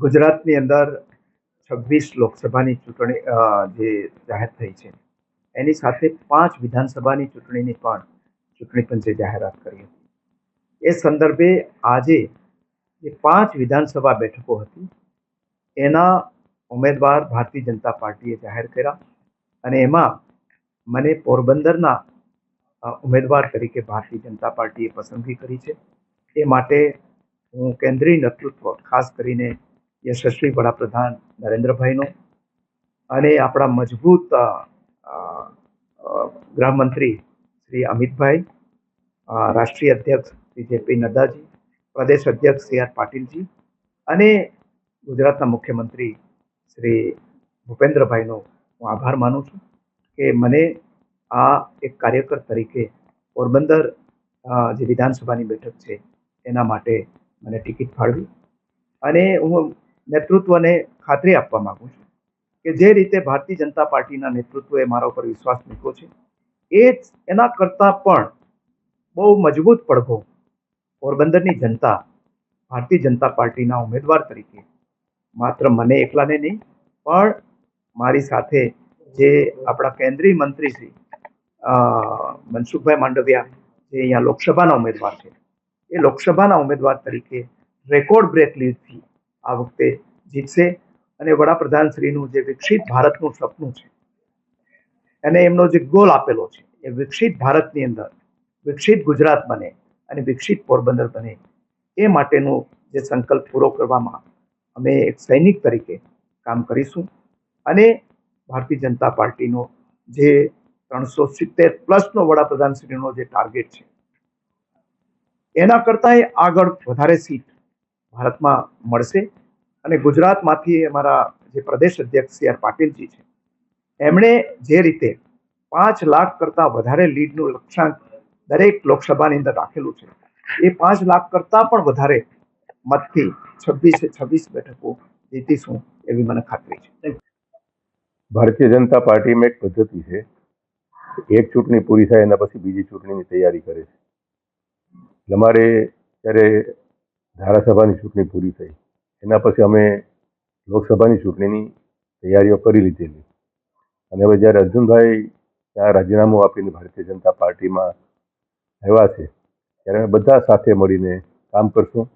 ગુજરાતની અંદર 26 લોકસભાની ચૂંટણી જે જાહેર થઈ છે, એની સાથે 5 વિધાનસભાની ચૂંટણીની પણ ચૂંટણી પંચે જાહેરાત કરી હતી. એ સંદર્ભે આજે જે 5 વિધાનસભા બેઠકો હતી એના ઉમેદવાર ભારતીય જનતા પાર્ટીએ જાહેર કર્યા અને એમાં મને પોરબંદરના ઉમેદવાર તરીકે ભારતીય જનતા પાર્ટીએ પસંદગી કરી છે. એ માટે હું કેન્દ્રીય નેતૃત્વ, ખાસ કરીને યશસ્વી વડાપ્રધાન નરેન્દ્રભાઈનો અને આપણા મજબૂત ગૃહમંત્રી શ્રી અમિતભાઈ, રાષ્ટ્રીય અધ્યક્ષ શ્રી જેપી નડ્ડાજી, પ્રદેશ અધ્યક્ષ સી આર પાટીલજી અને ગુજરાતના મુખ્યમંત્રી શ્રી ભૂપેન્દ્રભાઈનો હું આભાર માનું છું કે મને આ એક કાર્યકર તરીકે પોરબંદર જે વિધાનસભાની બેઠક છે એના માટે મને ટિકિટ ફાળવી. અને હું નેતૃત્વને ખાતરી આપવા માંગુ છું કે જે રીતે ભારતીય જનતા પાર્ટીના નેતૃત્વએ મારા ઉપર વિશ્વાસ મૂક્યો છે, એ એના કરતાં પણ બહુ મજબૂત પડઘો પોરબંદરની જનતા ભારતીય જનતા પાર્ટીના ઉમેદવાર તરીકે માત્ર મને એકલાને નહીં, પણ મારી સાથે જે આપણા કેન્દ્રીય મંત્રી શ્રી મનસુખભાઈ માંડવિયા, જે અહીંયા લોકસભાના ઉમેદવાર છે, એ લોકસભાના ઉમેદવાર તરીકે રેકોર્ડ બ્રેક લીડથી આ વખતે જીતશે અને વડાપ્રધાન શ્રીનું જે વિકસિત ભારતનું સપનું છે અને એમનો જે ગોલ આપેલો છે એ વિકસિત ભારતની અંદર વિકસિત ગુજરાત બને અને વિકસિત પોરબંદર બને, એ માટેનો જે સંકલ્પ પૂરો કરવામાં અમે એક સૈનિક તરીકે કામ કરીશું. અને ભારતીય જનતા પાર્ટીનો જે 370+ વડાપ્રધાન શ્રીનો જે ટાર્ગેટ છે એના કરતાં આગળ વધારે સીટ ભારતમાં મળશે. અને ગુજરાતમાંથી અમારા જે પ્રદેશ અધ્યક્ષ સી આર પાટીલજી છે, એમણે જે રીતે 5 લાખ કરતાં વધારે લીડનું લક્ષ્યાંક દરેક લોકસભાની અંદર રાખેલું છે, એ 5 લાખ કરતાં પણ વધારે મતથી 26 બેઠકો જીતીશું એવી મને ખાતરી છે. ભારતીય જનતા પાર્ટીમાં એક પદ્ધતિ છે, એક ચૂંટણી પૂરી થાય એના પછી બીજી ચૂંટણીની તૈયારી કરે છે. અમારે જ્યારે ધારાસભાની ચૂંટણી પૂરી થઈ એના પછી અમે લોકસભાની ચૂંટણીની તૈયારીઓ કરી લીધેલી અને હવે જ્યારે અર્જુનભાઈ ત્યાં રાજીનામું આપીને ભારતીય જનતા પાર્ટીમાં આવ્યા છે ત્યારે અમે બધા સાથે મળીને કામ કરશું.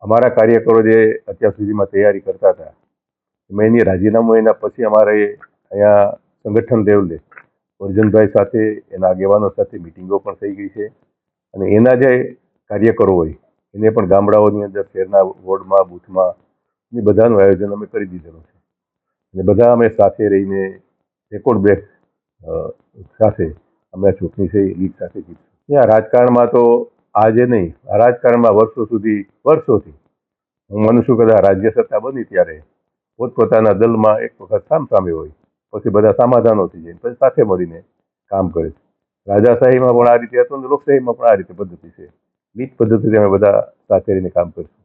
અમારા કાર્યકરો જે અત્યાર સુધીમાં તૈયારી કરતા હતા મેં એની રાજીનામું એના પછી અમારે અહીંયા સંગઠન લેવલે અર્જુનભાઈ સાથે એના આગેવાનો સાથે મિટિંગો પણ થઈ ગઈ છે અને એના જે કાર્યકરો હોય એને પણ ગામડાઓની અંદર, શહેરના વોર્ડમાં, બૂથમાં એ બધાનું આયોજન અમે કરી દીધેલું છે અને બધા અમે સાથે રહીને રેકોર્ડ બ્રેક સાથે અમે આ ચૂંટણી છે એ લીડ સાથે જીતશું. ત્યાં રાજકારણમાં તો આજે નહીં, આ રાજકારણમાં વર્ષોથી હું માનું છું કે રાજ્ય સત્તા બની ત્યારે પોતપોતાના દલમાં એક વખત સામસામે હોય, પછી બધા સમાધાનો થઈ જાય, પછી સાથે મળીને કામ કરે છે. રાજાશાહીમાં પણ આ રીતે હતું અને લોકશાહીમાં પણ આ રીતે પદ્ધતિ છે. એ જ પદ્ધતિથી અમે બધા સાથે રહીને કામ કરીશું.